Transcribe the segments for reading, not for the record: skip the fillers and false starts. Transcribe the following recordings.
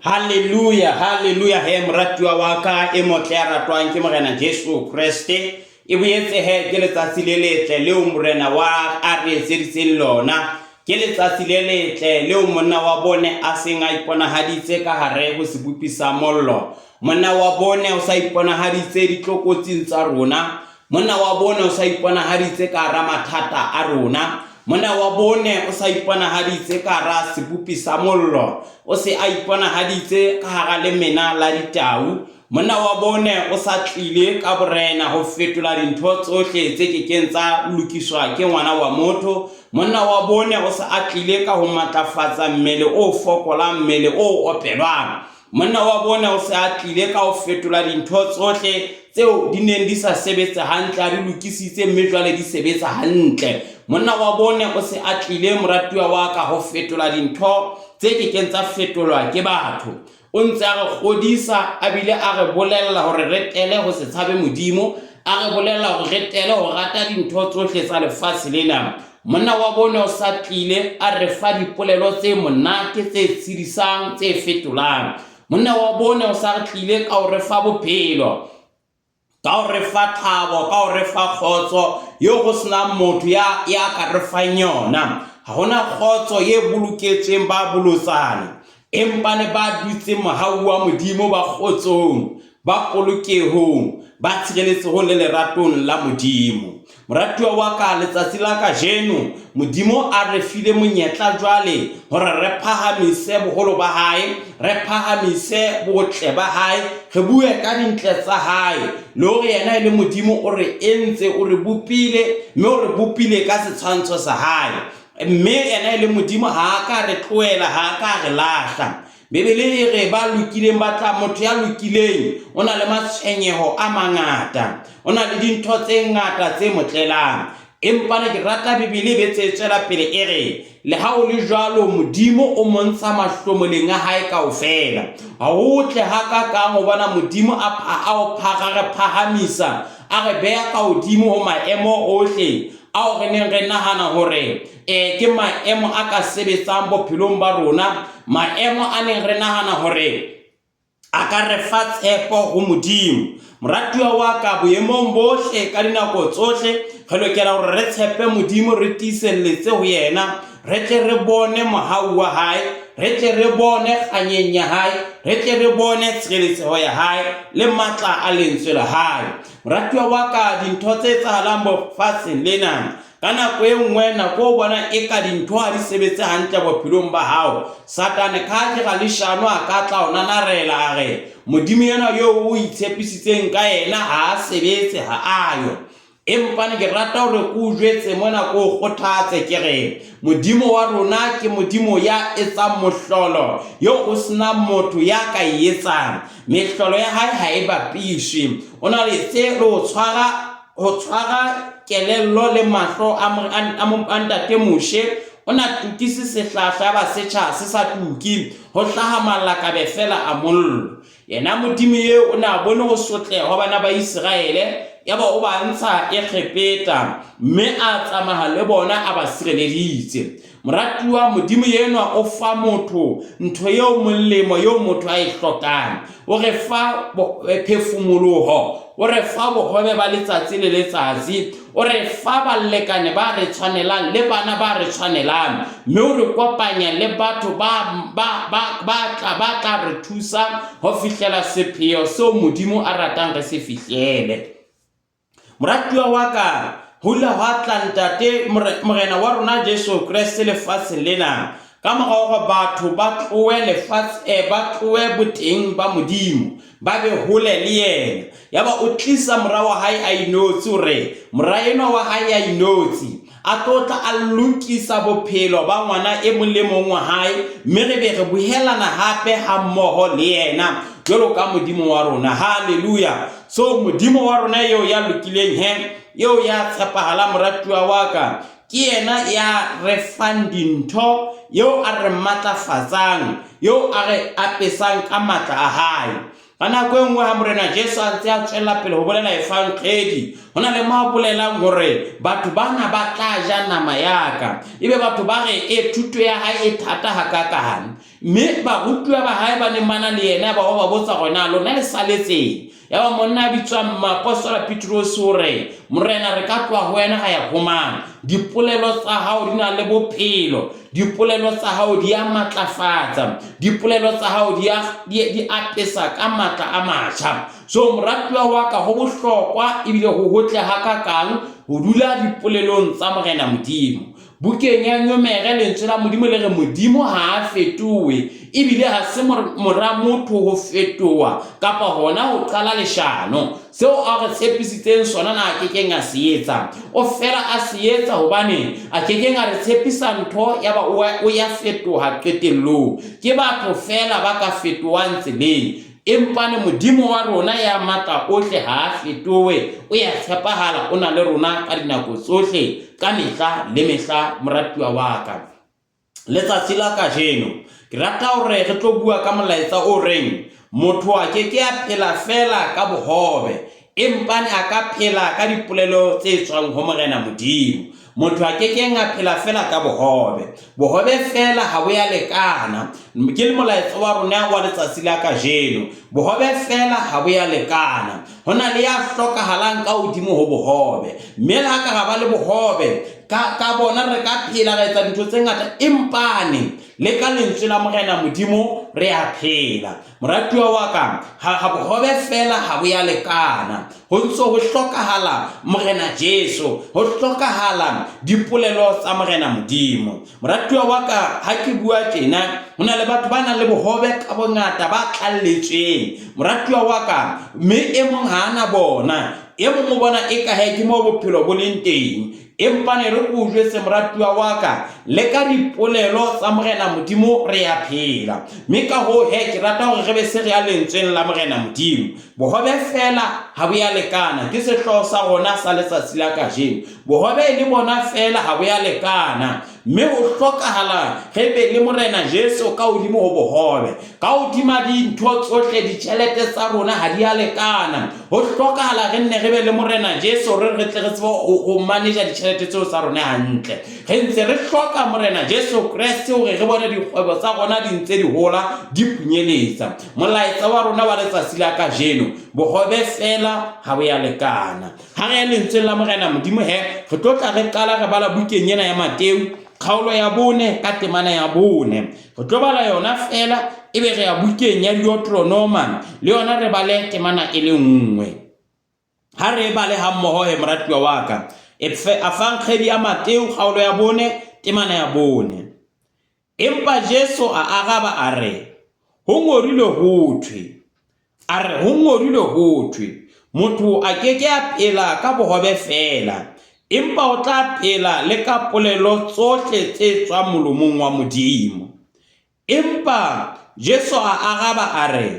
Hallelujah, hallelujah. He moratuwa wa ka e motle a ratwang ke Morena Jesu Kriste. E boetse he ke letsatsi le letle leo morena wa a re etseditseng lona. Ke letsatsi le letle leo monna wa bone a seng a iponahaditse ka hare ho sebupi sa mollo. Monna wa bone o sa iponahaditse ditlokotsing tsa rona. Monna wa bone o sa iponahaditse ka hara mathata a rona. Monna wa bone o sa iponahaditse ka hara sebupi sa mollo. O se a iponahaditse ka hara lemena la ditau. Monna wa bone o sa tlile ka borena ho fetola dintho tsohle tse kekeng tsa lokiswa ke ngwana wa motho. Monna wa bone o sa a tlile ka ho matlafatsa mmele o fokolang, mmele o opelwang. Monna wa bone o se a tlile ka ho fetola dintho tsohle tseo di neng di sa sebetsa hantle, a di lokisitse mme jwale di sebetsa hantle. Monna wa bone o se a tlile moratuwa wa ka ho fetola dintho tse kekeng tsa fetolwa ke batho. O ntse a re godisa, a bile a re bolella hore re tele ho se tshabe Modimo, a re bolella hore re tele ho rata dintho tsohle tsa lefatshe lena. Monna wa bone o sa tlile a re fa dipolelo tse monate, tse tshedisang, tse fetolang. Monna wa bone o sa re tlile ka ho re fa bophelo, ka ho re fa thabo, ka ho re fa kgotso yo go sena motho ya ka re fang yona. Ha hona kgotso ye boloketsweng ba bolotsane, empa ne ba dutse mohau wa Modimo ba kgotsong, ba polokehong, ba tshireletsehong le leratong la Modimo. Moratuwa wa ka letsatsi la kajeno, Modimo a re file monyetla jwale hore re phahamise boholo ba hae, re phahamise botle ba hae, re bue ka dintle tsa hae, le hore yena e le Modimo o re entse, o re bopile, mme o re bopile ka setshwantsho sa hae. Mme yena e le Modimo ha ka re tlohela, ha ka re lahla. Bebele e re ba lokileng ba tla, motho ya lokileng o na le matshwenyeho a mangata, o na le dintho tse ngata tse motlelang. Empa ne ke rata Bebele be tse tswela pele e re le ha o le jwalo Modimo o montsha mahlomoleng a hae kaofela. Ha ho tle ha ka kang ho bona Modimo a o phahamisa, a re beha ka hodimo ho maemo ohle ao re neng re nahana hore ke maemo a ka sebetsang bophelong ba rona, maemo a neng re nahana hore a ka re fa tshepo ho Modimo. Moratuwa wa ka boemong bohle ka dinako tsohle re lokela hore re tshepe Modimo, re tiiselletse ho yena, re tle re bone mohau wa hae, re tle re bone kganyeng ya hae, re tle re bone tshireletseho ya hae le matla a lentswe la hae. Moratuwa wa ka dintho tse etsahalang bofatsheng lena ka nako e nngwe nako o bona e ka dintho ha di sebetse hantle bophelong ba hao, Satane ka dira leshano a ka tla o nanarela a re Modimo yena yo o itshepisitseng ka yena ha a sebetse, ha ayo. Empa ne ke rata hore ke o jwetse mona, ke o kgothatse ke re Modimo wa rona ke Modimo ya etsang mohlolo yo o sena motho ya ka e etsang. Mehlolo ya hae ha e bapishwe, o na le tse ho tshwara kelello le mahlo a ntate Moshe, o na tukise sehlahla ba setjha se sa tuki ho hlaha malakabe fela a mollo. Yena Modimo eo o na bone ho sotleha ho bana ba Israele, ya ba o ba ntsha e khepeta, mme a tsamaya le bona a ba sireleditse. Moratuwa Modimo yena o fa motho ntho eo molemo yo motho a e hlokang, o re fa phefumoloho, o re fa bohobe ba letsatsi le letsatsi, o re fa balekane ba re tshwanelang le bana ba re tshwanelang, mme o re kopanya le batho ba tla re thusa ho fihlela sepheo seo Modimo a ratang re se fihlele. Moratuwa wa ka hula hwa tla ntate morena wa rona Jesu Kriste lefatsheng lena, ka morao ga batho ba tlohe lefatshe, ba tlohe boteng ba Modimo, ba be hole le yena. Ya ba o tlisa mora wa hae a inotsi hore moraenwa wa hae a inotsi a tlotla a lokisa bophelo ba ngwana e mong le mong wa hae, mme re be re bohelana hape ha mmoho le yena jwalo ka Modimo wa rona. Haleluya. So Modimo wa rona eo ya lokileng he, eo ya tshepahala moratuwa wa ka, ke yena ya re fang dintho, eo a re matlafatsang, eo a re apesang ka matla a hae. ka nako e nngwe ha morena Jesu a ntse a tswela pele ho bolela efankgedi ho na le mo bolelang hore batho bana ba tla ja nama yaka ebe batho ba re e thuto ya hae e thata hakakang mme barutwa ba hae ba ne mana le yena ba botsa gona lona le saletseng ya ba monna a bitswa Moapostola Petrus hore morena re ka tloa ho wena ga ya homang dipolelo tsa hao di na le bophelo dipolelo tsa hao di a matlafatsa dipolelo tsa hao di apesa ka matla a matjha so moratuwa wa ka ho bohlokwa ebile ho hotle hakakang ho dula dipolelong tsa morena Modimo bukeng ya Nyomere lentswe la Modimo le re Modimo ha a fetowe ebile ha se mora motho ho fetowa kapa hona ho qala leshano seo a re tshepisitseng sona na a kekeng a se etsa o fela a se etsa hobane a kekeng a re tshepisa ntho ya ba o ya fetoha qetellong ke batho fela ba ka fetowang tseleng empane Modimo wa rona ya matla ohle ha a fetowe o ya tshepahala o na le rona ka dinako tsohle ka mehla le mehla moratuwa wa ka letsatsi la kajeno ke rata hore re tlo bua ka molaetsa o reng motho a keke a phela fela ka bohobe empane a ka phela ka dipolelo tse tswang ho morena Modimo motho a kekeng a phela fela ka bohobe fela ha bo ya lekana ke le molaetsa wa rona wa letsatsi la kajeno bohobe fela ha bo ya lekana hona le ya hlokahalang ka hodimo ho bohobe mme le ha ka ba le bohobe ka bona re ka phela re etsa dintho tse ngata empane le ka lentswe la morena Modimo re a phela moratuwa wa ka ha bohobe fela ha bo ya lekana ho ntso ho hlokahala morena Jesu ho hlokahala dipolelo tsa morena Modimo moratuwa wa ka ha ke bua tjena hona le batho ba nang le bohobe ka bongata ba tlalletsweng moratuwa wa ka mme e mong ha ana bona e mong o bona e ka he ke mo bophelo bo leng teng empane re o jwetse moratuwa wa ka le ka dipolelo tsa morena Modimo re a phela mme ka ho he ke rata hore re be se re a lentsweng la morena Modimo bohobe fela ha bo ya lekana ke sehloho sa rona sa letsatsi la kajeno bohobe le bona fela ha bo ya lekana mme ho hlokahala re be le morena Jesu ka hodimo ho bohobe ka hodima dintho tsohle ditjhelete tsa rona ha di a lekana ho hlokahala re nne re be le morena Jesu re tle re tsebe ho manage ditjhelete tseo tsa rona hantle re ntse re hloka morena Jesu Kriste hore re bone dikgwebo tsa rona di ntse di hola di punyeletsa molaetsa wa rona wa letsatsi la kajeno bohobe fela ha bo ya lekana ha re lentswe la morena Modimo he re tlo tla re qala re bala bukeng ena ya Mateo kgaolo ya 4 ka temana ya 4 re tlo bala yona fela ebe re ya bukeng ya Deuteronomy le yona re bale temana e le nngwe ha re bale ha mmoho he moratuwa wa ka afankgedi ya Mateo kgaolo ya 4 temana ya 4 empa Jesu a araba a re ho ngorilwe hothwe motho a keke a phela ka bohobe fela empa o tla phela le ka polelo tsohle tse tswang molomong wa Modimo empa Jesu a araba a re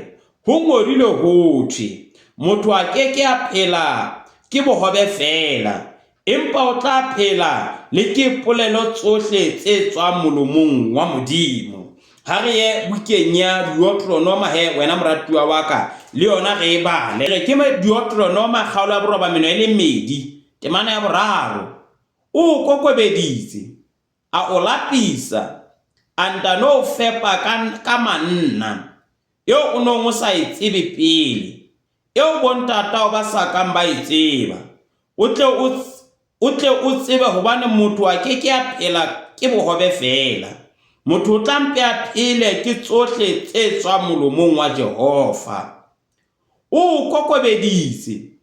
ho ngorilwe hothwe motho a keke a phela ke bohobe fela empa o tla phela le ke polelo tsohle tse tswang molomong wa Modimo ha re ye bukeng ya Deuteronomy he wena moratuwa wa ka le yona re e bale re ke Deuteronomy kgaolo ya 2 temana ya 3 o kokobeditse a o lapisa anta no fepa ka manna yo o no mo sa itsebe pele yo bontata ba sa kang ba itseba o tle o tsebe hobane motho a keke a phela ke bohobe fela motho o tlampe a phele ke tsohle tse tswang molomong wa Jehova o kokobeditse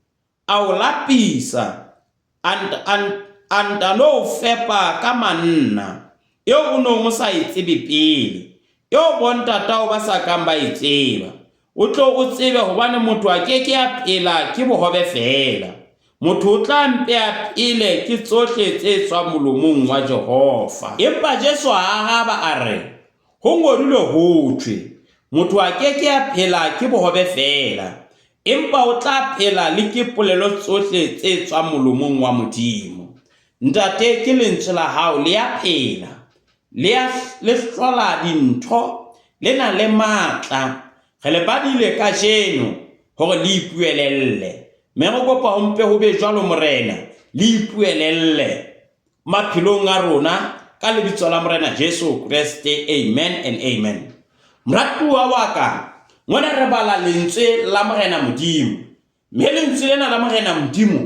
a o lapisa anta no fepa ka manna yo o no mo sa itsebe pele yo bontata ba sa kang ba itseba o tlo o tsebe hobane motho a keke a phela ke bohobe fela motho o tlampe a phele ke tsohle tse tswang molomong wa Jehova empa Jesu a araba a re ho ngorilwe hothwe motho a keke a phela ke bohobe fela empa o tla phela le ke polelo tsohle tse tswang molomong wa Modimo ntate ke lentswe la hao le ya phela le hlola dintho le na le matla re le badile ka jeno hore le ipuelelle me go kopa ho mpe ho be jwalo morena le ipuelelle maphelong a rona ka lebitso la morena Jesu Kriste. Amen and amen. Mratuwa wa ka ngwana re bala lentswe la morena Modimo mme lentswe lena la morena Modimo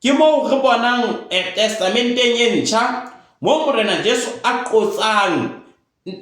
ke mo re bonang testamenteng e ntjha mo morena Jesu a qotsang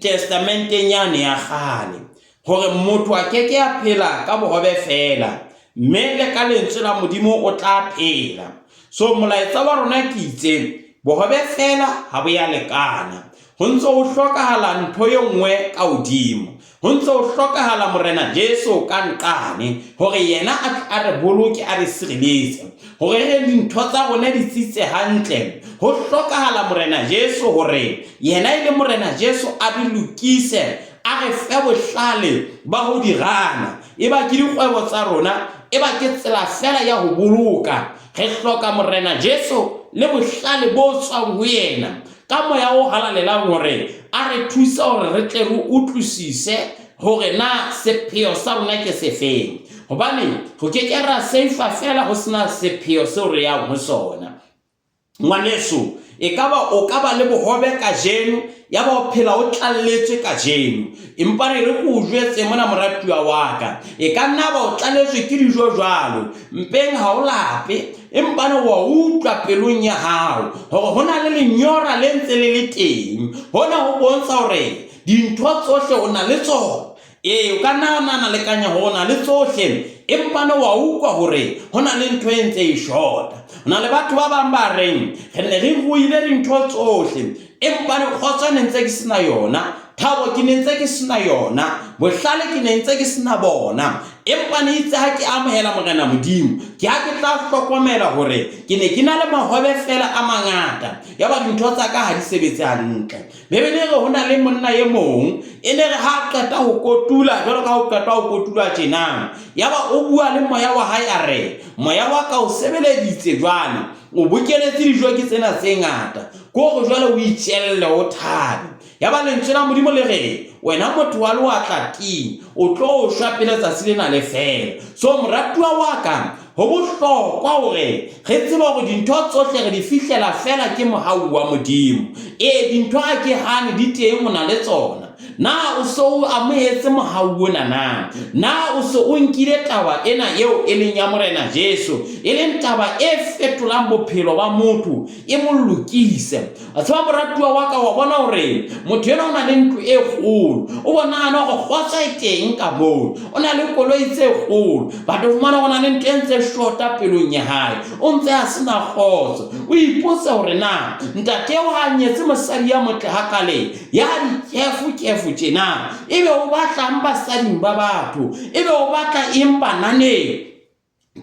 testamenteng yane ya kgale hore motho a keke a phela ka bohobe fela mme le ka lentswe la Modimo o tla phela. So molaetsa wa rona ke itse bohobe fela ha bo ya lekana, ho ntse ho hlokahala ntho e nngwe ka hodimo, ho ntse ho hlokahala morena Jesu ka nqane hore yena a re boloke a re sireletse hore re dintho tsa rona di tsitse hantle. Ho hlokahala morena Jesu hore yena ile morena Jesu a di lokise a re fe bohlale ba ho di rana, e ba ke dikgwebo tsa rona, e ba ke tsela fela ya ho boloka. Re hloka morena Jesu le bohlale bo tswang ho yena ka moya o halalelang hore a re thusa hore re tle re utlwisise hore na sepheo sa rona ke sefeng, hobane ho keke ra seifa fela ho sena sepheo seo re yang ho sona. Ngwaneso, e kaba o kaba le bohobe ka jeno ya ba o phela o tlalletswe ka jeno, empa re go jwetse mona moratuwa wa ka e ka nna ba o tlalletswe ke dijo jwalo mpeng ha o lape, empa ne wa utlwa pelong ya hao hore hona le lenyora le ntse le le teng. Hona ho bontsha hore dintho tsohle o na le tsona. O ka nna na le kanya hona le tsohle, empa ne wa utlwa hore hona le ntho e ntse e shota. Hona le batho ba bang ba reng re ne re ruile dintho tsohle, empa ne kgotso ne ntse ke sena yona, thabo ke ne ntse ke sena yona, bohlale ke ne ntse ke sena bona, empa ne itse ha ke amohela morena Modimo ke ha ke tla hlokomela hore ke ne ke na le mahobe fela a mangata, ya ba dintho tsa ka ha di sebetse hantle. Bebele re hona le monna ye mong e ne re ha qeta ho kotula jwalo ka ho qeta ho kotula tjena, ya ba o bua le moya wa hae a re moya wa ka o sebeleditse jwana, o bokeletse dijo ke tsena tse ngata ko go jwale o itjelle o thabe. Ya ba lentswe la Modimo le re wena motho wa lewatle ti o tlo o shwa pele tsatsi lena le fela. So moratuwa wa ka ho bohlokwa hore re tsebe hore dintho tsohle re di fihlela fela ke mohau wa Modimo. Dintho a ke hane di teng o na le tsona. Na o so amohetse mohau ona na o so o nkile taba ena eo e leng ya morena Jesu e leng taba e fetolang bophelo ba motho e mo lokise. A tswa moratuwa wa ka wa bona hore motho ena o na le ntlo e kgolo, o bona ana go kgotsa e teng ka moo, o na le koloi tse kgolo, batho fumana go na le ntlo e ntse shota pelong ya hae, o ntse a sena kgotso. O ipotsa hore na ntate o ha nyetse mosadi ya motle hakale ya dikefu tjena, ebe o batla basading ba batho, ebe o batla impanane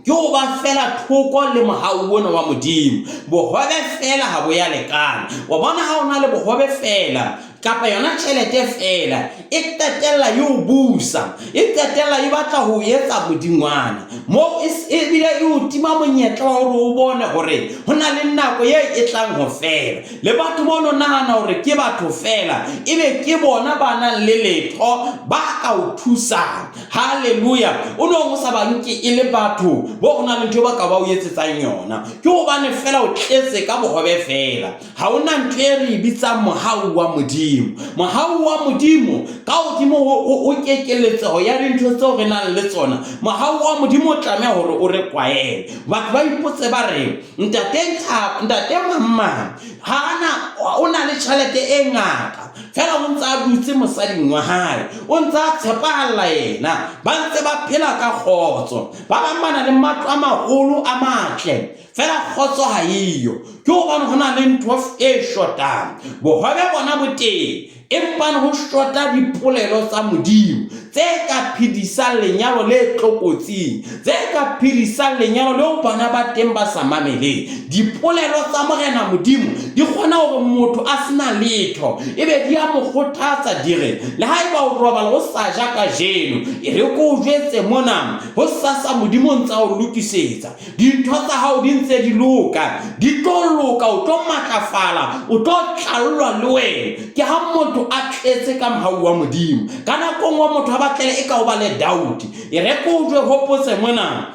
ke o ba fela thoko le mohau ona wa Modimo. Bohobe fela ha bo ya lekana. Wa bona ha ona le bohobe fela kapa yona tjhelete fela e tatella yo busa, e tatella e batla ho etsa bodingwana mo e bile e utima monyetla wa hore o bone hore hona le nako e tlang ho fela, le batho bono nahana hore ke batho fela ebe ke bona bana le letho ba ka o thusa. Haleluya. O no mo sa ba nke e le batho bo hona le ntho ba ka ba o etsetsang yona, ke ho bane fela o tletse ka bohobe fela. Ha ona ntho e re bitsa mohau wa Modimo. Mohau wa Modimo ka hodimo o kekeletseho ya dintho tseo re nang le tsona. Mohau wa Modimo o tlameha hore o re kwaele. Batho ba ipotse ba re ntate mama hana o na le tjhelete e ngata fela o ntse a dutse mosading wa hae, o ntse a tshepahalla yena, ba ntse ba phela ka kgotso, ba bang ba na le matlo a maholo a matle fela kgotso ha iyo. Ke hobane ho na le ntho e shotang. Bohobe bona bo teng, empa ho shota dipolelo tsa Modimo tse ka phedisang lenyalo le tlokotsing, tse ka phedisang lenyalo leo bana ba teng ba sa mamele. Dipolelo tsa morena Modimo di kgona hore motho a sena letho ebe di a mo kgothatsa dire le haeba o robala o sa ja ka jeno, e re ko jwetse mona ho sasa Modimo ntsa o lokisetsa dintho tsa hao di ntse di loka, di tlo loka o tlo matlafala o tlo tlallwa le wena ke ha motho a tletse ka mohau wa modimo ka nako ngwe motho a batlele e ka o ba le doubt e re ko jwe hopotse mona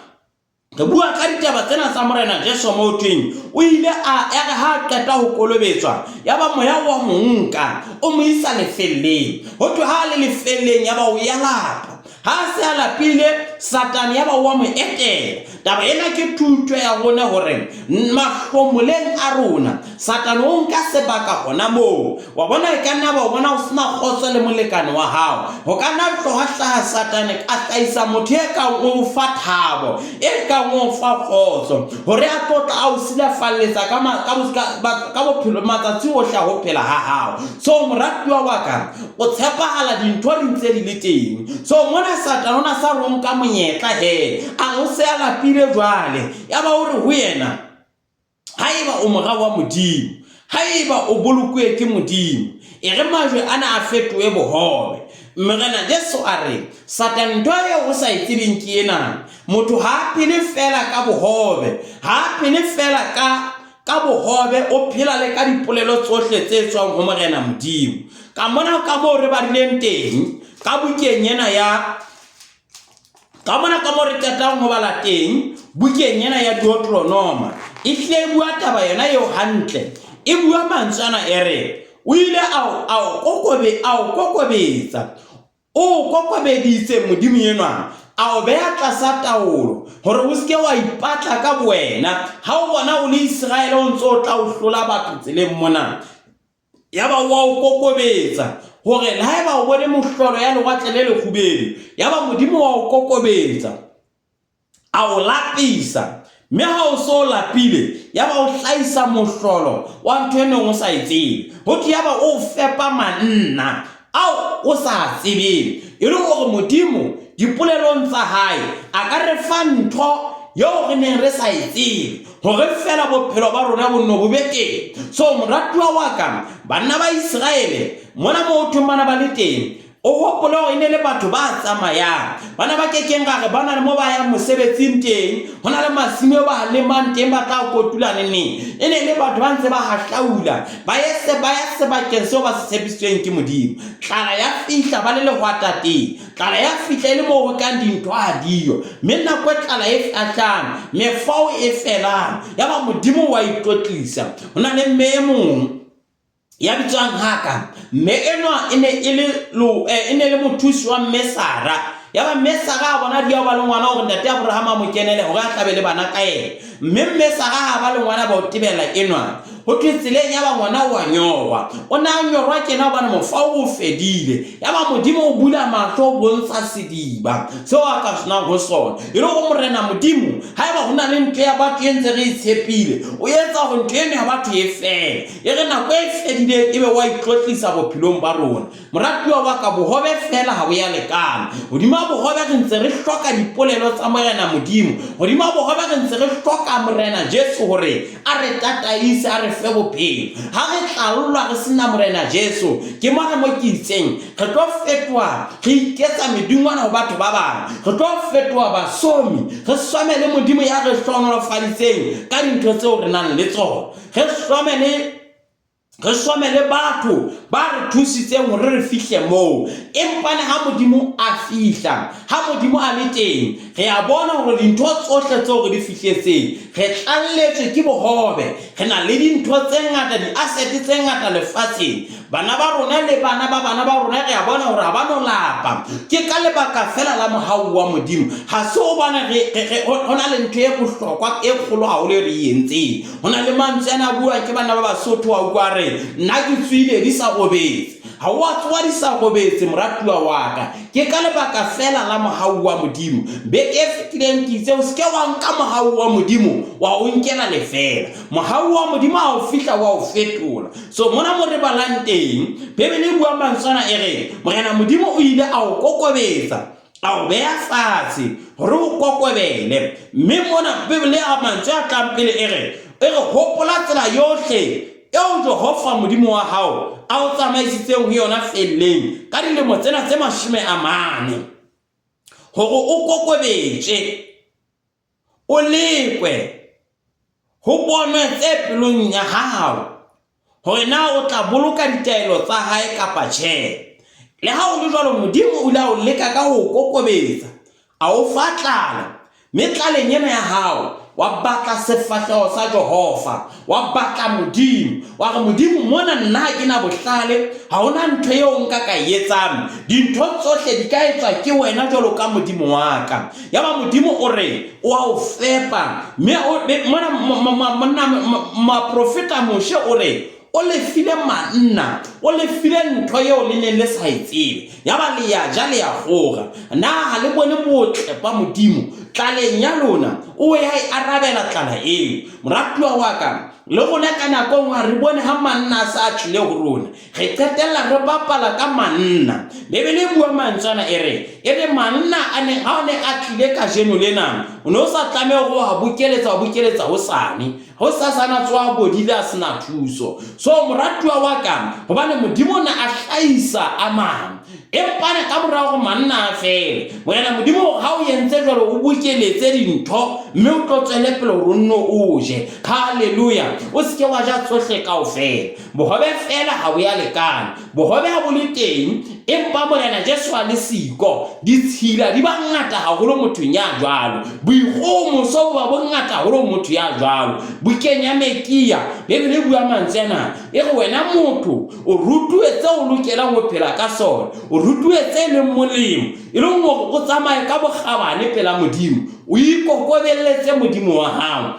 re bua ka ditaba tsena sa morena Jesu mo thweng o ile a re ha qeta ho kolobetswa yaba moya wa monka o mo isa lefelleng ho thwe ha le lefelleng yaba o ya lapa ha se a lapile Satan yaba wa mo etela taba ena ke thuto ya rona hore mahlomoleng a rona Satan o nka sebaka hona mo wa bona e ka nna ba bona o sena khotso le molekane wa hao ho ka nna tloha Satan a tlaisa motho e ka o fa thabo e ka o fa khotso hore a tlotla a o silafaletsa ka bophelo matsatsi ohle ho phela ha hao so moratuwa wa ka o tshepahala dintho di ntse di le teng so mona Satan ona sa ronka monyetla he a o se a lapile jwale yaba o re ho yena haeba o morao wa modimo haeba o bolokwe ke modimo e re majwe ana a fetoe bohobe morena Jesu a re Satan ntho eo o sa itsebeng ke ena motho ha phele fela ka bohobe ha phele fela ka bohobe o phela le ka dipolelo tsohle tse tswang ho morena modimo ka mona ka mo re ba rileng teng ka bukeng ena ya ka mona ka mo re tatang ho bala teng bukeng ena ya Deuteronomy e hle bua taba yona eo hantle e bua mantsana ere o ile a kokobeditse modimo enwa a o beha tlasa taolo hore o ske wa ipatla ka buena ha o bona o le Israel o ntso tla o hlola batho tseleng mona yaba wa o kokobetsa hore le haeba o bone mohlolo ya lewatle le lekgubedu yaba modimo wa o kokobetsa a o lapisa mme ha o so lapile yaba o hlaisa mohlolo wa ntho eno o sa itsebe ho thi yaba o fepa manna ao o sa tsebeng e le hore modimo dipolelong tsa hae a ka re fa ntho yo re neng re sa itsebe hore fela bophelo ba rona bo no bo beke so moratuwa wa ka bana ba Israele mona mo thumana ba le teng o hopola ine le batho ba tsamayang bana ba kekeng ga re bana le mo ba ya mosebetsing teng hona le masimo ba le mang teng ba tla kotula nene ene le batho ba ntse ba hahlaula ba se ba ke se ba se tsebisitsweng ke modimo tlala ya fihla ba le lehwata teng tlala ya fihla le mo ho ka dintho a dio menna ko tlala e fahlang mefao e felang ya ba modimo wa itotlisa hona le memong ya bitswang haka me enwa ene le mothusi wa Mesara yaba Mesara bona dia ba le ngwana hore ntate Abraham mo kenele hore a tlabele bana ka ene mme Mesara ba le ngwana ba o tibela enwa ho tseleng yaba ngwana wa nyowa ona nyorwa kena bana mofao o fedile yaba modimo o bula mahlo o bontsha sediba so a ka sna go sona e re go morena modimo haeba hona le ntwe ya batho e ntse re itshepile o etsa go ntwe ya batho e fela e re nako e fedile ebe wa itlotlisa bophilong ba rona moratuwa wa ka bohobe fela ha bo ya lekana hodima bohobe re ntse re hloka dipolelo tsa morena modimo hodima bohobe re ntse re hloka morena Jesu hore a re tataise a re fe bophelo ha re tlallwa re sena morena Jesu ke mona mo ke itseng re tlo fetwa re iketsa medungwana ho batho ba bang re tlo fetwa basomi re some le modimo ya re hlonolofaditseng ka dintho tseo re nang le tsona re some le batho ba re thusitseng hore re fihle moo empane ha modimo a fihla ha modimo a le teng re a bona hore dintho tsohle tseo re di fihletseng re tlalletswe ke bohobe re na le dintho tse ngata di asset tse ngata lefatsheng bana ba rona le bana ba rona re a bona hore ha ba no lapa ke ka lebaka fela la mohau wa modimo ha se o bana hona le ntho e bohlokwa e kgolo haholo re entseng hona le mantswe ana bua ke bana ba Basotho wa utlwa re nna ke tswile di sa robetse ha wa tswa di sa robetse moratuwa wa ka ke ka lebaka fela la mohau wa modimo be ke fitileng ke itse o ske wa nka mohau wa modimo wa o nkela lefela mohau wa modimo a o fihla wa o fetola so mona mo re balang teng bebele bua mantsana e re morena modimo o ile a o kokobetsa a o beya fatshe hore o kokobele mme mona bebele a mantswe a tlampele e re hopola tsela yohle eo Jehova modimo wa hao a o tsamaisitseng ho yona felleng ka dilemo tsena tse 40 hore o kokobetse o lekwe ho bonwe tse pelong ya hao hore na o tla boloka ditaelo tsa hae kapa tjhe. Le ha o le jwalo Modimo o la o leka ka ho kokobetsa a o fatlala metlaleng ena ya hao wa batla sefahleho sa Jehova wa batla Modimo wa re Modimo mona nna ke na bohlale ha hona ntho eo nka ka etsang dintho tsohle di ka etswa ke wena jwalo ka Modimo wa ka. Ya ba Modimo o re o a o fepa mona profeta Moshe o re o le file manna o le file ntho eo le ne le sa itsebe ya ba le ya ja le ya gora na ha le bone botle ba Modimo tlaleng ya lona o ya arabela tlala eo. Moratuwa wa ka le gona ka nako ngwa re bone ha manna sa tlile go rona re qetella re bapala ka manna Bebele bua mantsana ere manna ane ha ne a tlile ka jeno lena o no sa tlame go ha bukeletsa ho sane ho sa sana tswa bodile a sena thuso. So moratuwa wa ka hobane Modimo na a hlaisa a mang empane ka morao go manna a fele wena Modimo ha o yentse jwalo o bukeletse dintho mme o tlotsele pele o nno o je. Haleluya. O se ke wa ja tsohle kaofela bohobe fela ha bo ya lekana bohobe ha bo le teng empa morena Jesu a le siko ditshila di ba ngata haholo mothong ya jwalo boikgomo so ba bongata haholo motho ya jwalo bukenya mekia Bebele bua mantsena e re wena motho o rutuetse o lokelang ho phela ka sona o rutuetse le molemo e leng hore o tsamaye ka bogabane pela Modimo o ikokobelletse Modimo wa hao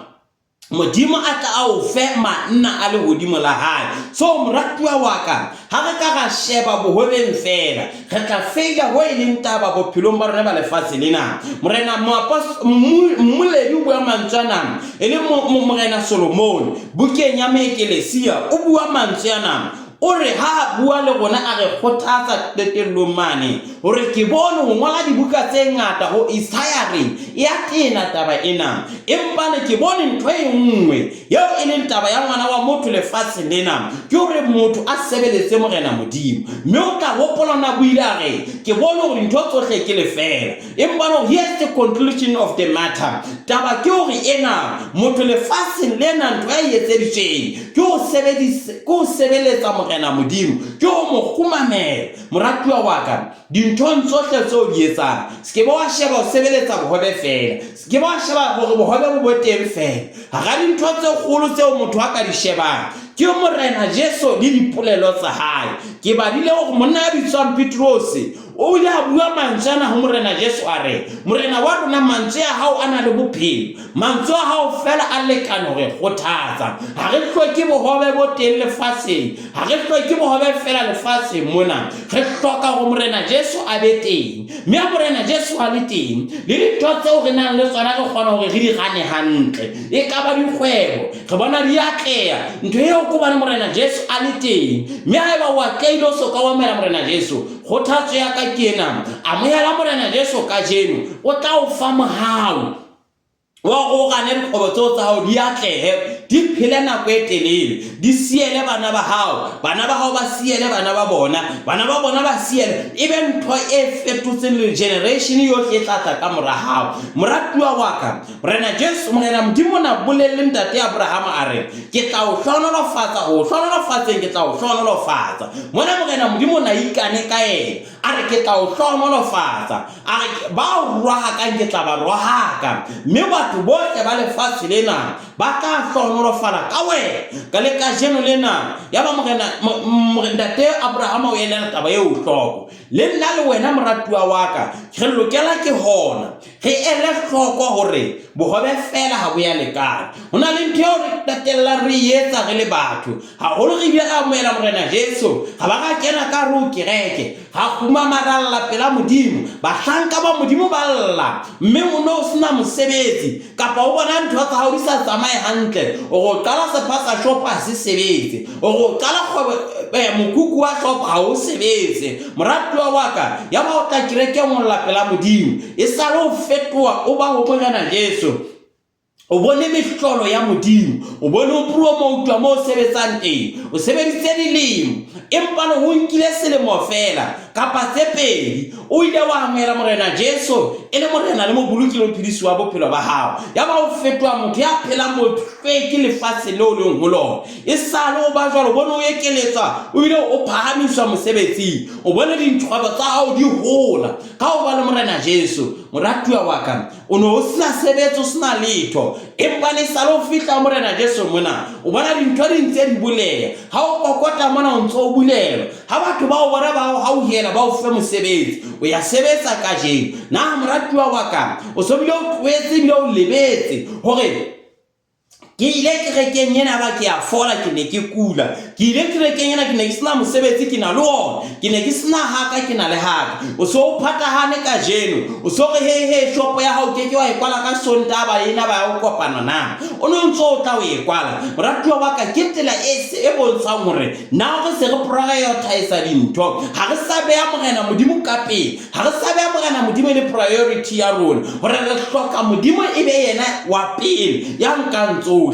Modimo a tla a o fe manna a le hodimo la hae. So moratuwa wa ka ha re ka ga sheba bohobeng fela re tla feila ho e leng taba bophelong ba rona ba lefatshe lena. Morena mmoledi o bua mantsana e le morena Solomon bukeng ya Ekelesia o bua mantsana o re ha bua le gona a re kgothatsa tetellong mane hore ke bone ho ngola dibuka tse ngata ho Isaiah re ya tena taba ena empa ne ke bone ntho e nngwe yeo e leng taba ya ngwana wa motho lefatshe lena ke hore motho a sebeletse morena Modimo mme o tla hopola na buile a re ke bone hore ntho tsohle ke lefela empa no here's the conclusion of the matter taba ke hore ena motho lefatshe lena ntho e etseditseng ke ho sebeletsa morena Modimo ke ho mo khumamela. Moratuwa wa ka dintho tsohle tseo di etsang se ke ba wa sheba o sebeletsa bohobe fela se ke ba wa sheba hore bohobe bo teng fela ga dintho tse kgolo tseo motho a ka di shebang ke morena Jesu le dipolelo tsa hae. Ke badile hore monna ya bitswang Petros o ile a bua mantsana ho morena Jesu a re morena wa rona mantswe a hao ana le bophelo mantswe a hao fela a lekana hore kgothatsa ha re hloke bohobe bo teng lefatsheng ha re hloke bohobe fela lefatsheng mona re hloka ho morena Jesu a be teng mme a morena Jesu a le teng le dintho tseo re nang le tsona re kgona hore re di gane hantle e ka ba dikgwebo re bona di atleha ntho eo ko bana morena Jesu a le teng mme ha eba wa tleile so ka wa mela morena Jesu kgothatso ya ka kena amohela morena Jesu ka jeno o tla o fa mohau wa go gane dikgobo tseo tsa hao di atlehe di phele nako e telele di siele bana ba hao ba siele bana ba bona ba siele ebe ntho e fetotseng le generation yohle e tlatla ka mora hao. Moratuwa wa ka morena Jesu morena Modimo na bolelle ntate Abraham a re ke tla o hlonolofatsa o hlonolofatseng ke tla o hlonolofatsa mona morena Modimo na ikane ka ena a re ke tla o hlonolofatsa a re ba o rohaka ke tla ba rohaka mme batho bohle ba lefatshe lena ba ka hlonolofala ka wena ka le ka jeno lena ya ba morena ntate Abraham o elela taba eo hloko le nna le wena moratuwa wa ka re lokela ke hona re ele hloko hore bohobe fela ha bo ya lekana hona le ntho re tatella re etsa re le batho ha holo re bia ka moela morena Jesu ha ba ka kena ka ro kereke ha khuma maralla pela Modimo ba hlanka ba Modimo ba lla mme o no sena mosebetsi kapa o bona ntho tsa hao di sa tsamaye hantle o go qala sepasa shop a se sebetse o go qala kgwebo mokuku wa shop ha o sebetse moratuwa wa ka ya ba o tla kereke mo lla pela Modimo e sa lo fetoa o ba ho morena Jesu o bone mehlolo ya Modimo o bone o promote mo sebetsang teng o sebeditse dilemo empa le ho nkile selemo fela kapa tse pedi o ile wa amela morena Jesu e le morena le mo bolokile phedisi wa bophelo ba hao ya ba o fetwa motho ya phela mo feke lefatshe leo le ho lona e sale o ba jwalo bona o ekeletsa o ile o phahamiswa mosebetsi o bona dintshwabo tsa hao di hola ka o ba le morena Jesu moratuwa wa ka o no o sina sebetso sina letho empa le sale o fihla morena Jesu mona o bona dintho di ntse di buleya ha o kokota mona o ntse o bulela ha batho ba o bona ba ha o hela ba o fe mosebetsi o ya sebetsa ka jeno na moratuwa wa ka o so bile o twetse bile o lebetse hore ke ile kerekeng ena ba ke a fola ke ne ke kula ke ile kerekeng ena ke ne ke sena mosebetsi ke na le ona ke ne ke sena haka ke na le haka o so o phatahane ka jeno o so re he shopo ya hao ke wa e kwala ka Sontaga ena ba o kopana na o no ntso o tla o e kwala moratuwa wa ka ke tela e bontshang hore na go se re prioritize dintho ha re sa beya morena modimo ka pele ha re sa beya morena modimo le priority ya rona hore re hloka modimo e be yena wa pele ya nkantso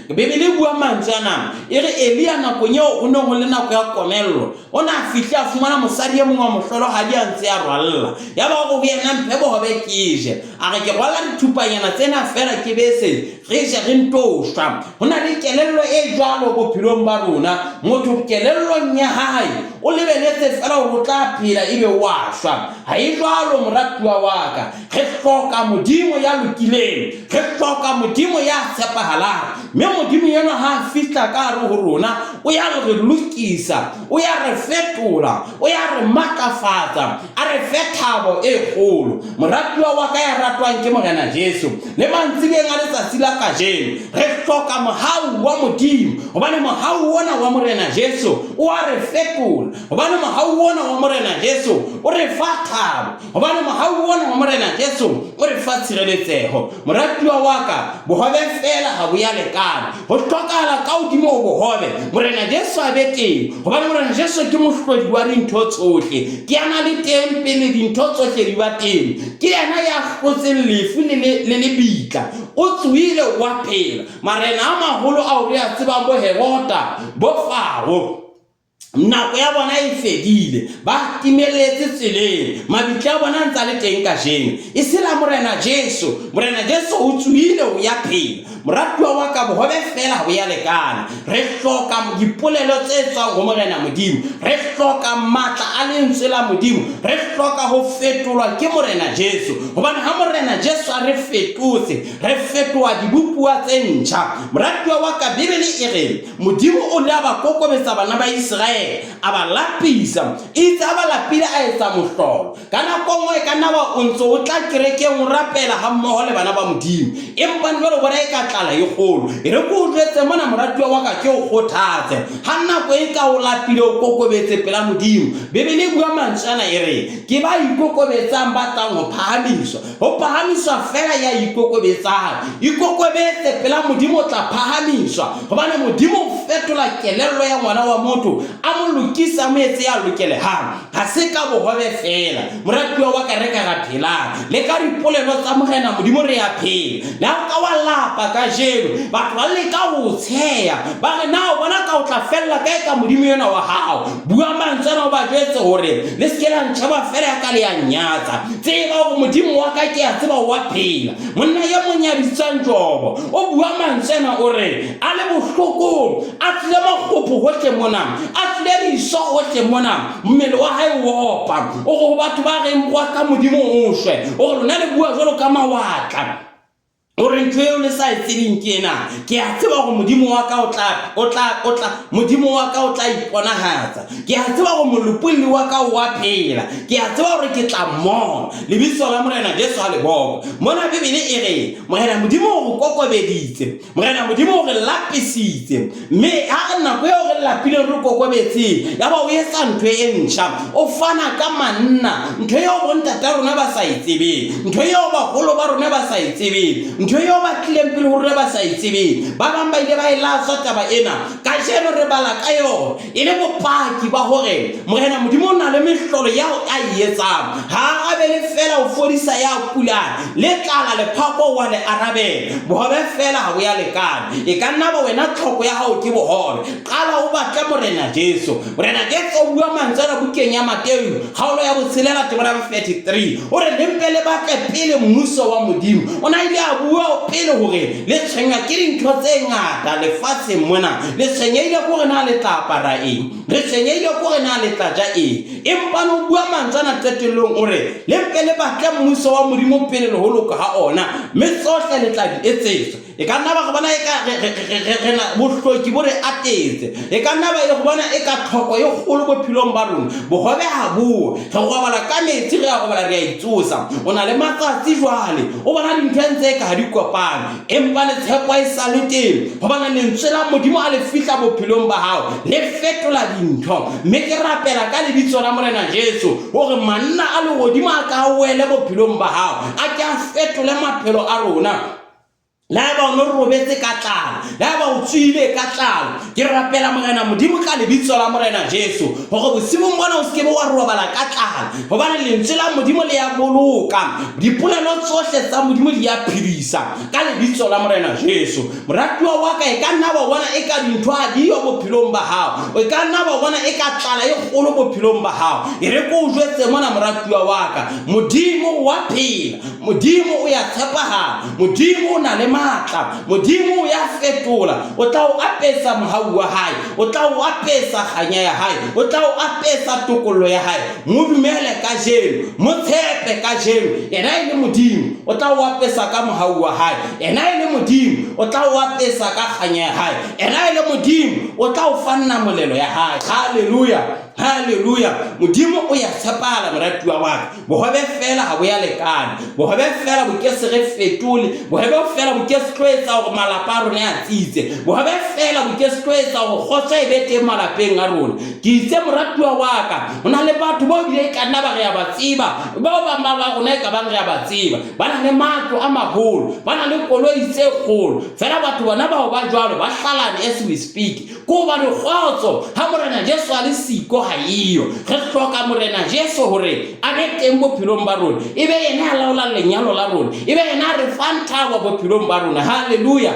Bebele bua mantsana e re Elia nako nyeo o nong le nako ya komello ona fihla a fumana mosadi e mongwe wa mohlolo ha di antse ya rwalla ya ba go yena mphebo hobe kije a re ke rwala dithupanyana tsena fela ke bese re je re ntosha hona le kelello e jwalo bophelong ba rona motho kelello nya hae o lebeletse fela o tla phela ebe wa shwa ha e jwalo moratuwa wa ka re hloka modimo ya lokileng re hloka modimo ya tshepahalang me modimo yena ha fihla ka re ho rona o ya re lukisa o ya re fetola o ya re makafatsa a re fethabo e kgolo moratuwa wa ka ya ratwang ke morena Jesu le mantsibeng a letsatsi la kajeno re hloka mohau wa modimo hobane mohau wona wa morena Jesu o a re fetola hobane mohau wona wa morena Jesu o re fa thabo hobane mohau wona wa morena Jesu o re fa tshireletseho moratuwa wa ka bohobe fela ha bo ya lekana ho hlokala ka hodimo ho bohobe morena Jesu a bete hobane morena Jesu ke mohlodi wa dintho tsohle ke ana le teng pele dintho tsohle di ba teng ke yena ya kgotseng lefu le lebitla o tsuile wa phela marena a maholo a o re a tsebang bo Herota bo Faro nako ya bona e fedile ba timeletse tseleng mabitla a bona ntse le teng ka jeno e sela morena Jesu o tsuile o ya phela moratuwa wa ka bohobe fela ho ya lekana re hloka dipolelo tse tswang ho morena modimo re hloka matla a lentswe la modimo re hloka ho fetolwa ke morena Jesu hobane ha morena Jesu a re fetotse re fetoa dibupuwa tse ntjha moratuwa wa ka Bibele e re modimo o le ba kokobetsa bana ba Israel a ba lapisa itse a ba lapile a etsa mohlolo kana kongwe kana ba o ntso o tla kerekeng o rapela ha mmoho le bana ba modimo empa jwale bona e ka tlala e kgolo e re go jwetse mona moratuwa wa ka ke o kgothatse ha nako e ka o lapile o kokobetse pela modimo Bibele bua mantsana e re ke ba ikokobetsang ba tlang ho phahamiswa fela ya ikokobetse pela modimo o tla phahamiswa hobane modimo o fetola kelello ya ngwana wa motho a mo lokisa moetse ya lokele ha se ka bohobe fela moratuwa wa ka re ka ga phela le ka dipolelo tsa morena modimo re ya phela la ka wa lapa ka jeno batho ba le ka ho tsheya ba re na o bona ka o tla fella kae ka modimo yona wa hao bua mantsana o ba jwetse hore le skela ntshaba fela ya ka le ya nyatsa tseba go modimo wa ka ke a tseba wa phela monna ya monyabitsang jobo o bua mantsana o re a le bohloko a tsile makgopo hohle mona a tsile diso hohle mona mmele wa hae o opa o go batho ba reng bua ka modimo o shwe o lona le bua jwalo ka mawatla o re ntwe o le sa itseng kena ke a tseba go modimo wa ka o tla modimo wa ka o tla iponahatsa ke a tseba go molopolli wa ka wa phela ke a tseba gore ke tla mmona lebitso la morena Jesu a le boko mona Bibele e re morena modimo o kokobeditse morena modimo o re lapisitse mme ha nako eo re lapile re kokobetse ya ba o etsa ntwe e ntjha o fana ka manna ntwe eo bo ntata rona ba sa itsebe ntwe eo ba holo ba rona ba sa itsebe ntho eo ba tlileng pele hore ba sa itsebeng ba bang ba ile ba e laswa taba ena ka jeno re bala ka yona e le bopaki ba hore morena Modimo o na le mehlolo ya a etsang ha a be le fela ho fodisa ya kulang le tlala le phako wa le arabela bohobe fela ha bo ya lekana e ka nna ba wena tlhoko ya hao ke bohobe qala o batla morena Jesu o bua mantsana bukeng ya Mateo kgaolo ya botshelela tebona 33 o re lempele ba pele mmuso wa Modimo o na ile a bua pele hore le tshwenga ke dintho tse ngata lefatshe mona le tshwenyeile gore na le tla apara eng le tshwenyeile gore na le tla ja eng empa no bua mantsana tetellong o re lempele ba mmuso wa Modimo pele le holoka ha ona mme tsohle le tla di etsetsa e ka nna ba go bona e ka re na bohloki bo re atetse e ka nna ba ile go bona e ka tlhoko e kgolo bophelong ba rona bohobe ha buo re go bala ka metsi re go bala re a itsosa o na le matsatsi jwale o bona dintho tse ka di kopana empa le tshepo e sa le teng go bona lentswe la Modimo a le fihla bophelong ba hao le fetola dintho mme ke rapela ka lebitso la morena Jesu hore manna a le godimo a ka wele bophelong ba hao a ka fetola maphelo a rona la ba o no robetse ka tlala la ba o tswile ka tlala ke rapela morena Modimo ka lebitso la morena Jesu hore bosibo bona o skebe wa robala ka tlala hobane lentswe la Modimo le ya boloka dipolelo tsohle tsa Modimo di ya phedisa ka lebitso la morena Jesu moratuwa wa ka e ka nna ba bona e ka dintho a di yo bophelong ba hao e ka nna ba bona e ka tlala e kgolo bophelong ba hao e re ko o jwetse mona moratuwa wa ka Modimo wa phela Modimo o ya tshepahala Modimo o na le matla Modimo ya fetola o tla o apesa mohau wa hae o tla o apesa kganya ya hae o tla o apesa tokollo ya hae mo dumele ka jeno mo tshepe ka jeno ena e le Modimo o tla o apesa ka mohau wa hae ena e le Modimo o tla o apesa ka kganya ya hae ena e le Modimo o tla o fanna molelo ya hae haleluya Modimo o ya tshepala moratuwa wa ka bohobe fela ha bo ya lekana bohobe fela bo ke se re fetole bohobe fela bo ke se tloetsa hore malapa a rona a tsitse bohobe fela bo ke se tloetsa hore kgotsa e be teng malapeng a rona ke itse moratuwa wa ka ho na le batho ba bile ka nna ba re ya ba tsiba ba ba rona ka bang re ya ba tsiba ba na le matlo a maholo ba na le koloi tse kgolo fela batho bona ba ba jwalo ba hlalane as we speak ko ba re kgotso ha morena Jesu a le siko ha iyo re hloka morena Jesu hore a be teng bophelong ba rona ebe yena a laola lenyalo la rona ebe yena re fanta wa bophelong ba rona haleluya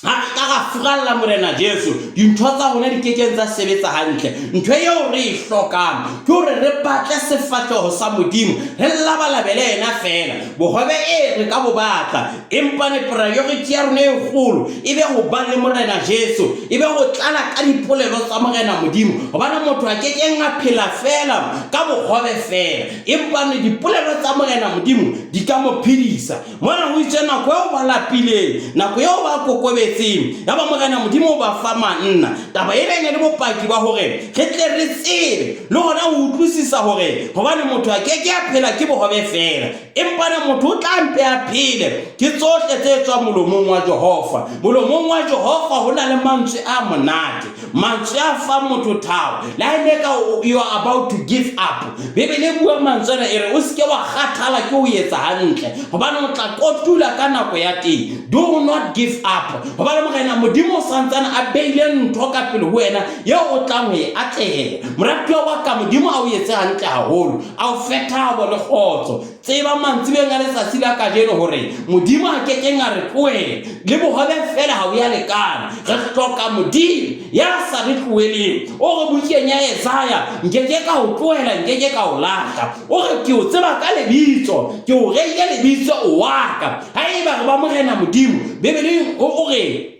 ha ka furalla morena Jesu dintho tsa hona di kekeng tsa sebetsa hantle ntho eo re e hlokang ke hore re batle sefatleho sa Modimo re labalabele yena fela bohobe re ka bo batla empa ne priority ya rona e kgolo ebe ho ba le morena Jesu ebe ho tlala ka dipolelo tsa morena Modimo hobane motho a kekeng a phela fela ka bohobe fela empa ne dipolelo tsa morena Modimo di ka mo phedisa mona ho itse nako eo ba lapileng nako eo ba kokobetseng ya ba morena Modimo ba fa manna taba e le bopaki ba hore re tle re tsebe le hona ho utlwisisa hore hobane motho a keke a phela ke bohobe fela empa ne motho o tla mpe a phele ke tsohle tse tswa molomong wa Jehova molomong wa Jehova ho na le mantswe a monate mantswe a fa motho thao la ile ka you are about to give up bebele bua mantswe e re o ske wa kgathala ke o etsa hantle hobane o tla kotula ka nako ya teng do not give up hobane morena Modimo santsana a beile ntho ka pele ho wena yo o tla mo e atlehela moratuwa wa ka Modimo a o etse hantle haholo a o feta bo le khotso tseba mantsibeng a letsatsi la kajeno hore Modimo a kekeng a re tloele le bohobe fela ha o ya lekana re hloka Modimo ya sa re tloeleng o re bukeng ya Yesaya nkeke ka o tloela nkeke ka o lata o re ke o tseba ka lebitso ke o reile lebitso o waka haeba re ba morena Modimo bebele o re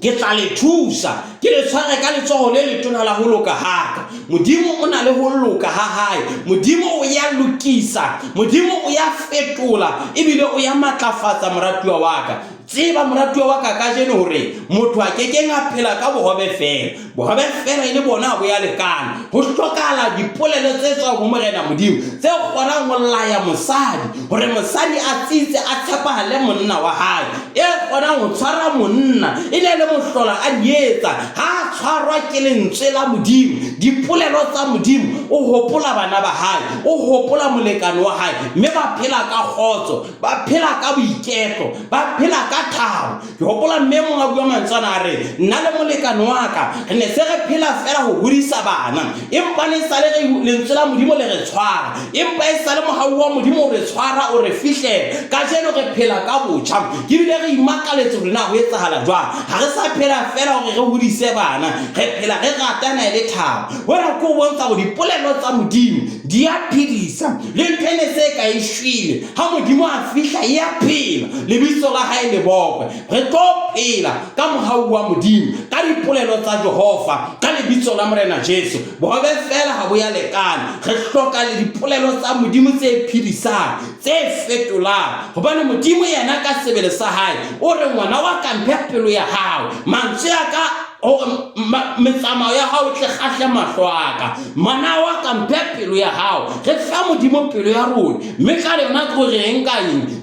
ke tla le thusa ke le tshware ka letsoho le letona la ho loka haka Modimo o na le ho loka ha hae Modimo o ya lokisa Modimo o ya fetola ebile o ya matlafatsa moratuwa wa ka tseba moratuwa wa ka kajeno hore motho a kekeng a phela ka bohobe fela ile bona bo ya lekana ho hlokala dipolelo tse tswa ho Morena Modimo tse kgonang ho laya mosadi hore mosadi a tsitse a tshepahale monna wa hae e kgonang ho tshwara monna e le mohlola a dietsa ha tshwarwa ke lentswe la Modimo dipolelo tsa Modimo o hopola bana ba hae o hopola molekane wa hae mme ba phela ka khotso ba phela ka boiketlo ba phela ka thabo ke hopola mme mo a bua mantsana re nna le molekane wa ka ne se re phela fela ho hodisa bana empa ne sa le lentswe la Modimo le re tshwara empa e sa le mohau wa Modimo o re tshwara o re fihle ka jeno re phela ka botjha ke bile re imakaletse hore na ho etsahala jwang ha re sa phela fela hore re hodise bana re phela re ratana le thabo wena ko bontsha go dipolelo tsa Modimo di a phedisa le ntene se ka e shwile ha Modimo a fihla ya phela lebitso la hae le bokwe re tlo phela ka mohau wa Modimo ka dipolelo tsa Jehova ka lebitso la Morena Jesu bobe fela ha bo ya lekana re hloka le dipolelo tsa Modimo tse phedisang tse fetolang hobane Modimo yena ka sebele sa hae o re ngwana wa ka mphe pelo ya hao mantswe ya ka metsamao ya hao tle kgahle mahlo aka mana wa ka mphe pelo ya hao re fa Modimo pelo ya rona mme ka lena go re enka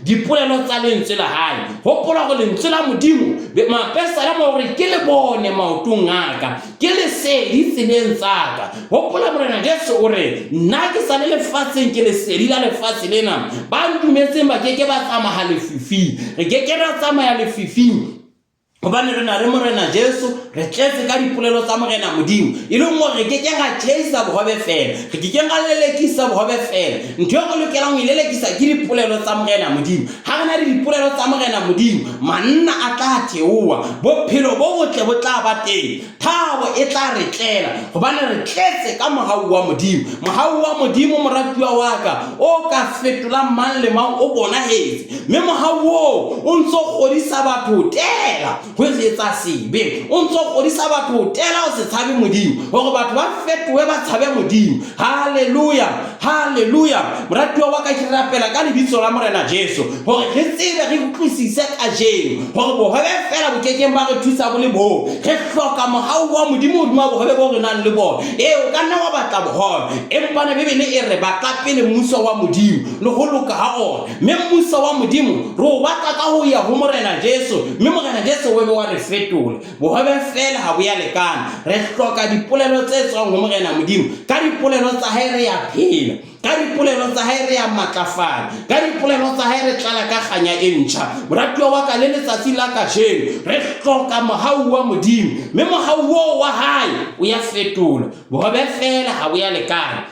dipolelo tsa lentswe la hae hopola go lentswe la Modimo mapesa la mo re ke le bone maotong aka ke le sedi tseleng tsaka hopola Morena Jesu o re nna ke sa le lefatsheng ke le sedi la lefatshe lena ba ndumetseng ba keke ba tsamaya lefifi re keke ra tsamaya lefifi hobane re na re Morena Jesu re tletse ka dipolelo tsa Morena Modimo e le mo re keke nga tshisa bohobe fela re keke nga lelekisa bohobe fela ntho go lokela go ilelekisa ke dipolelo tsa Morena Modimo ha re na le dipolelo tsa Morena Modimo manna a tla theowa bophelo bo botle bo tla ba teng thabo e tla re tlela hobane re tletse ka mohau wa Modimo moratuwa wa ka o ka fetola mang le mang o bona hetse mme mohau o ntso godisa batho tela go etsa sebe o ntso godisa batho tela o se tshabe Modimo hore batho ba fetoe ba tshabe Modimo haleluya moratuwa wa ka ke rapela ka lebitso la Morena Jesu hore re tsebe re utlwisise ka jeno hore bohobe fela bo kekeng ba re thusa bo le bo re hloka mohau wa Modimo hodima bohobe bo re nang le bona o ka nna wa batla bohobe empa ne Bibele e re batla pele mmuso wa Modimo le ho loka ha ona mme mmuso wa Modimo re o batla ka ho ya ho Morena Jesu mme Morena Jesu we wa re fetola bohobe fela ha bo ya lekana re hloka dipolelo tse tswang ho Morena Modimo ka dipolelo tsa hae re ya phela ka dipolelo tsa hae re ya matlafala ka dipolelo tsa hae re tlala ka kganya e ntjha moratuwa wa ka le letsatsi la kajeno re hloka mohau wa Modimo mme mohau wa hae o ya fetola bohobe fela ha bo ya lekana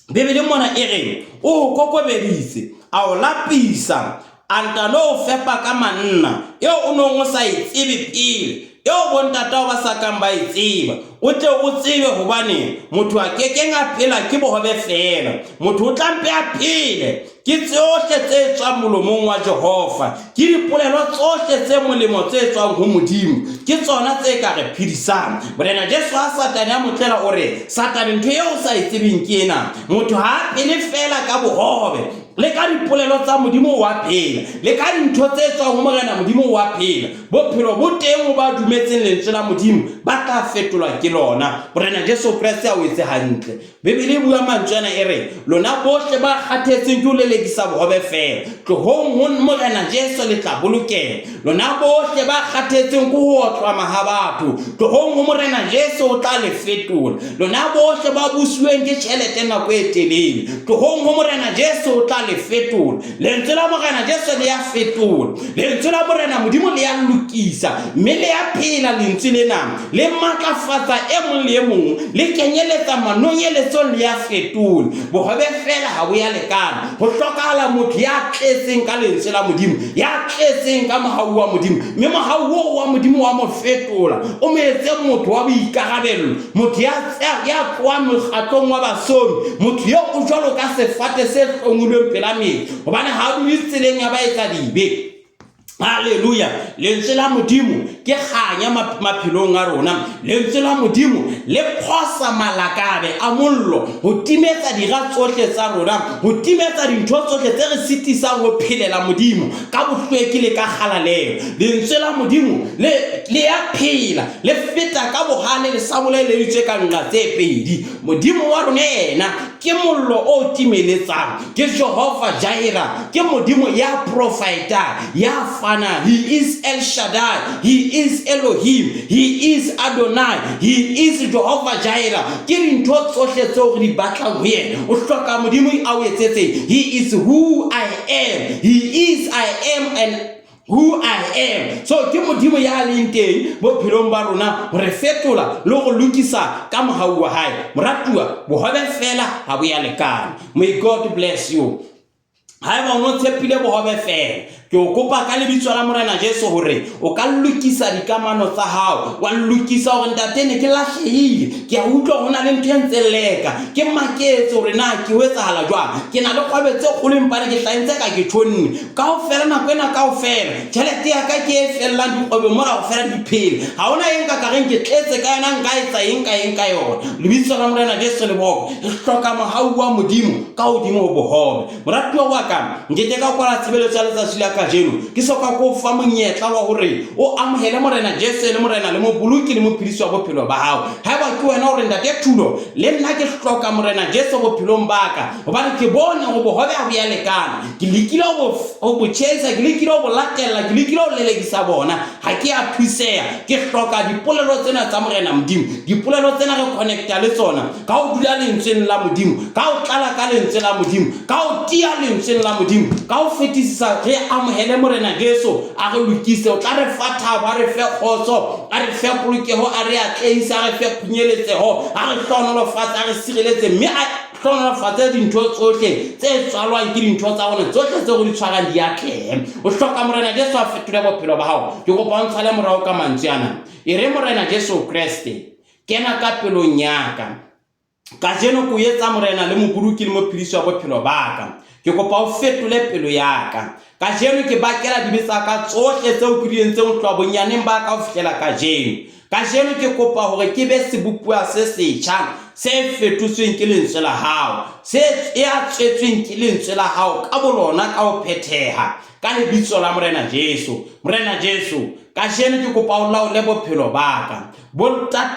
Bibele mona e re o kokobedise a o lapisa anta no fepa ka manna eo o no ngo sa itsebe pele eo bontata ba sa kang ba itseba o tle o tsebe hobane motho a kekeng a phela ke bohobe fela motho o tlampe a phele ke tsohle tse tswang molomong wa Jehova ke dipolelo tsohle tse molemo tse tswang ho Modimo ke tsona tse ka re phedisang Morena Jesu a Satane a motlela o re Satane ntho eo sa itsebeng ke ena motho ha phele fela ka bohobe le ka dipolelo tsa Modimo wa phela le ka dintho tse tswang ho Morena Modimo wa phela bophelo bo teng o ba dumetseng lentswe la Modimo ba tla fetolwa ke lona Morena Jesu Kriste a o etse hantle Bibele bua mantswana e re lona bohle ba kgathetseng ke o lelekisa bohobe fela tlohong ho Morena Jesu le tla bolokela lona bohle ba kgathetseng ke ho otlwa ha batho tlohong ho Morena Jesu o tla le fetola lona bohle ba busuweng ke tjhelete nako e telele tlohong ho Morena Jesu o tla le fetola lentswe la Morena Jesu le ya fetola lentswe la Morena Modimo le ya lokisa mme le ya phela lentswe lena le matlafatsa e mong le e mong le kenyeletsa manonyeletso le ya fetola bohobe fela ha bo ya lekana ho hlokahala motho ya tletseng ka lentswe la Modimo ya tletseng ka mohau wa Modimo mme mohau wa Modimo wa mo fetola o mo etse motho wa boikarabelo motho ya kwa mokgatlong wa basomi motho yo o jwalo ka sefate se hlongilweng pela metsi hobane ha o itseleng ya ba etsa dibe Haleluya. Lentswe la modimo ke kganya maphelong a rona. Lentswe la modimo le phosa malakabe a mollo ho timetsa dira tsohle tsa rona, ho timetsa dintho tsohle tse re sitisang ho phelela modimo ka bohlweki le ka kgalaleo. Lentswe la modimo le ya phela, le feta ka bohale le samole le ditse ka nqa tse pedi. Modimo wa rona yena ke mollo o timeletsang, ke Jehova Jireh, ke modimo ya provider, ya he is El Shaddai, he is Elohim, he is Adonai, he is Jehovah Jireh. Ke dintho tsohle tseo re di batlang ho yena. O hloka modimo a o etsetse. He is who I am, he is I am and who I am. So ke modimo ya leng teng bophelong ba rona ho re fetola le go lokisa ka mohau wa hae. Moratuwa bohobe fela ha bo ya lekana. May God bless you. Haeba o no tshepile bohobe fela, ke o kopa ka lebitso la Morena Jesu hore o ka lokisa dikamano tsa hao, wa lokisa hore ntate ne ke lahlehile, ke a utlwa hona le ntho e ntse leka, ke maketse hore na ke ho etsahala jwang, ke na le kgwebe tse kgolo empa ke hlahintse ka ke tshonne kaofela nako ena kaofela, tjhelete ya ka ke e fellang dikgwebe mora go fela diphele, ha ona eng ka reng ke tletse ka yona nka etsa eng ka yona. Lebitso la Morena Jesu le boko re hloka mohau wa modimo ka hodimo ho bohobe. Moratuwa wa ka nkete ka kwala tshebeletso ya letsatsi la kajeno ke soka ko fa monyetla wa hore o amohele Morena Jesu le Morena le moboloki le mophedisi wa bophelo ba hao. Haeba ke wena hore ntate thulo le nna ke hloka Morena Jesu bophelong ba ka, hobane ke bone go bohobe a bo ya lekana, ke lekile go bo chase, ke lekile go latella, ke lekile go lelekisa bona, ha ke a thuseha. Ke hloka dipolelo tsena tsa Morena modimo, dipolelo tsena re connecta le tsona ka o dula lentsweng la modimo, ka o tlala ka lentswe la modimo, ka o tia lentsweng la modimo, ka o fetisisa re amohele Morena Jesu a re lokise. O tla re fa thabo, a re fe kgotso, a re fe polokeho, a re atleisa, a re fe phunyeletsego, a re hlonolofatsa, a re sireletse, mme a hlonolofatse dintho tsohle tse tswalwang ke dintho tsa rona tsohle tse go di tshwarang di atlehe. O hloka Morena Jesu a fetole bophelo ba hao. Ke kopa o ntshwale morao ka mantswe ana. E re Morena Jesu Kriste kena ka pelong ya ka, kajeno ko etsa Morena le moboloki le mophedisi wa bophelo ba ka. Ke kopa o fetole pelo ya ka, kajeno ke bakela dibetsa ka tsohle tseo ke di entseng tloa bonyaneng ba ka ho fihlela kajeno. Kajeno ke kopa hore ke be sebopua se setjha se fetotsweng ke lentswe la hao, se ya tswetsweng ke lentswe la hao ka bolona ka ho phetheha ka lebitso la Morena Jesu. Morena Jesu kajeno ke kopa o laole bophelo ba ka,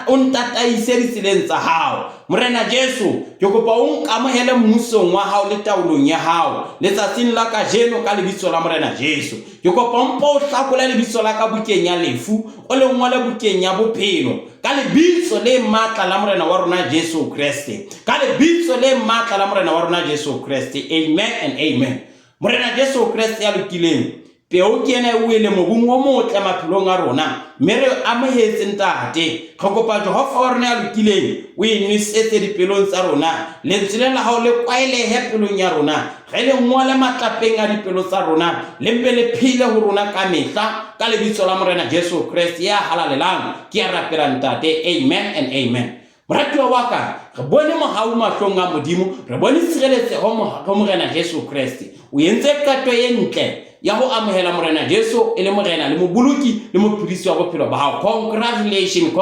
o ntataise ditseleng tsa hao. Morena Jesu ke kopa o nkamohele mmusong wa hao le taolong ya hao letsatsing la kajeno ka lebitso la Morena Jesu. Ke kopa o mpo o hlakola lebitso la ka bukeng ya lefu, o le ngole bukeng ya bophelo ka lebitso le matla la Morena wa rona Jesu Kriste, ka lebitso le matla la Morena wa rona Jesu Kriste. Amen and amen. Morena Jesu Kriste ya lokileng, peo ke ena o ele mobung o motle maphelong a rona, mme re amohetse ntate. Re kopa Jehova wa rona ya lokileng o e nwesetse dipelong tsa rona, lentswe la hao le kwaelehe pelong ya rona, ge le ngole matlapeng a dipelo tsa rona, le mpe le phele ho rona ka mehla ka lebitso la Morena Jesu Kriste ya halalelang. Ke a rapela ntate. Amen and amen. Moratuwa wa ka, re bone mohau mahlong a modimo, re bone tshireletsego go Morena Jesu Kriste. O entse kato e ntle ya ho amohela Morena Jesu e le Morena le moboloki le mophedisi wa bophelo ba hao. Congratulations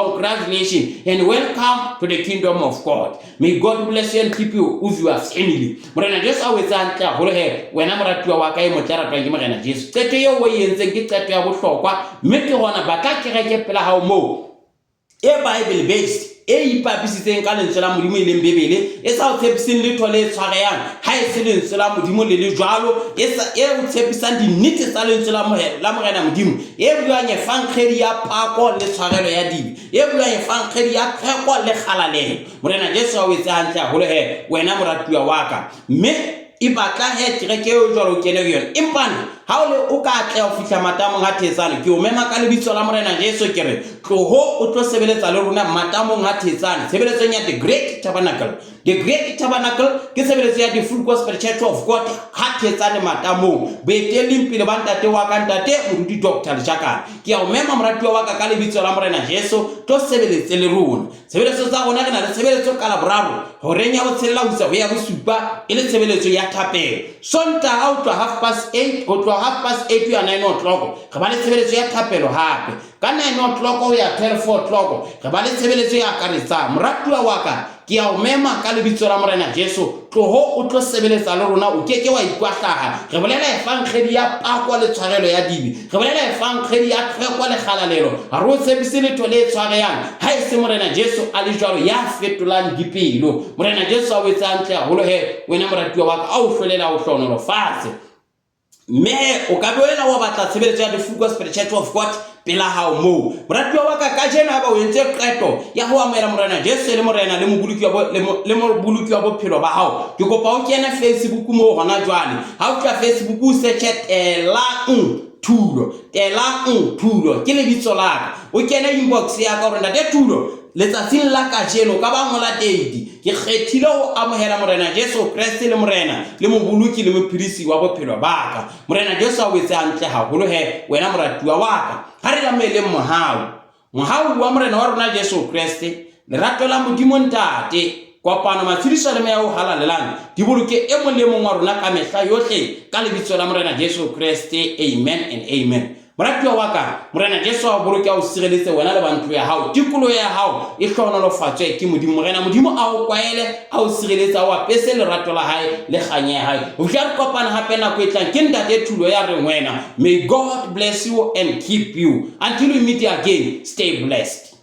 and welcome to the kingdom of God. May God bless you and keep you with your family. Morena Jesu a wetsa hantle haholo he wena moratuwa wa ka e motla ratwang ke Morena Jesu. Qeto eo o e entseng ke qeto ya bohlokwa, mme ke gona ba ka kereke pela hao mo e Bible based, e ipapisitseng ka lentswe la modimo e leng Bebele, e sa o tshepiseng letho le tshwareyang ha e se lentswe la modimo le le jwalo, e o tshepisang dinnete tsa lentswe la Morena modimo, e buang efankgedi ya pako le tshwarelo ya dibe, e buang efankgedi ya pheko le kgalaleho. Morena Jesu a o etse hantle haholo he wena moratuwa wa ka, mme e batla he kereke eo jwalo kene go yona. Empane ha o le o ka tle o fihla matamong a thetsane, ke o mema ka lebitso la Morena Jesu ke re tloho o tlo sebeletsa le rona matamong a thetsane tshebeletsong ya The Great Tabernacle. The Great Tabernacle ke sebeletso ya the Full Gospel Church of God ha thetsane matamong boeteleng pele ba ntate wa ka ntate moruti Dr. Leshakane. Ke a o mema moratuwa wa ka ka lebitso la Morena Jesu to sebeletse le rona. Sebeletso tsa rona re na le sebeletso ka Laboraro horeng ya bo tshella ho isa ho ya bosupa e le sebeletso ya thapelo. Sontaha ho tloha 8:30 ho tloha 8:30 ya 9 o'clock re ba le sebeletso ya thapelo hape. Ka 9 o'clock ho ya 12 o'clock re ba le sebeletso ya akaretsang. Moratuwa wa ka ke a o mema ka lebitso la Morena Jesu tloho o tlo sebeletsa le rona o keke wa ikwahlaha. Re bolela efangkhedi ya pakwa le tshwarelo ya dibi, re bolela efangkhedi ya tlhekwa le kgalalelo. Ha re o tshepise letho le tshwareyang ha e se Morena Jesu a le jwalo ya fetolang dipelo. Morena Jesu a o etsa hantle haholo he wena moratuwa wa ka a o hlolela o hlonolo fatshe. Me o ka boela wa batla tshebeletso ya the Full Gospel Church of God pela hao mo moratuwa wa ka ka jena ba o entse qeto ya ho amela Morena Jesu le morena le mobuluki wa bophelo ba hao. Ke kopa o kene Facebook mo hona jwale ha o tla Facebook o search Telang Thulo ke lebitso la ka o kene inbox ya ka hore ntate Thulo letsatsing la ka jeno ka ba ngola date ke kgethile ho amohela Morena Jesu Kriste le morena le mobuluki le mophirisi wa bophelo ba ka. Morena Jesu a o etse hantle haholo he wena moratuwa wa ka. Ha re lamele mohau wa morena wa rona Jesu Kriste lerato la Modimo ntate kopano matshidiso le mea o halalelang di boloke e mong le mong wa rona ka mehla yohle ka lebitso la Morena Jesu Kriste. Amen and amen. Moratuwa wa ka Morena Jesu a boloke a o sireletse wena le bantlo ya hao tikolo ya hao e hlohonolofatswe ke Modimo. Morena Modimo a o kwaele a o sireletsa o apese lerato la hae le kganye ya hae. O tla re kopana hape nako e tlang ke ntate Thulo ya reng wena. May God bless you and keep you until we meet again. Stay blessed.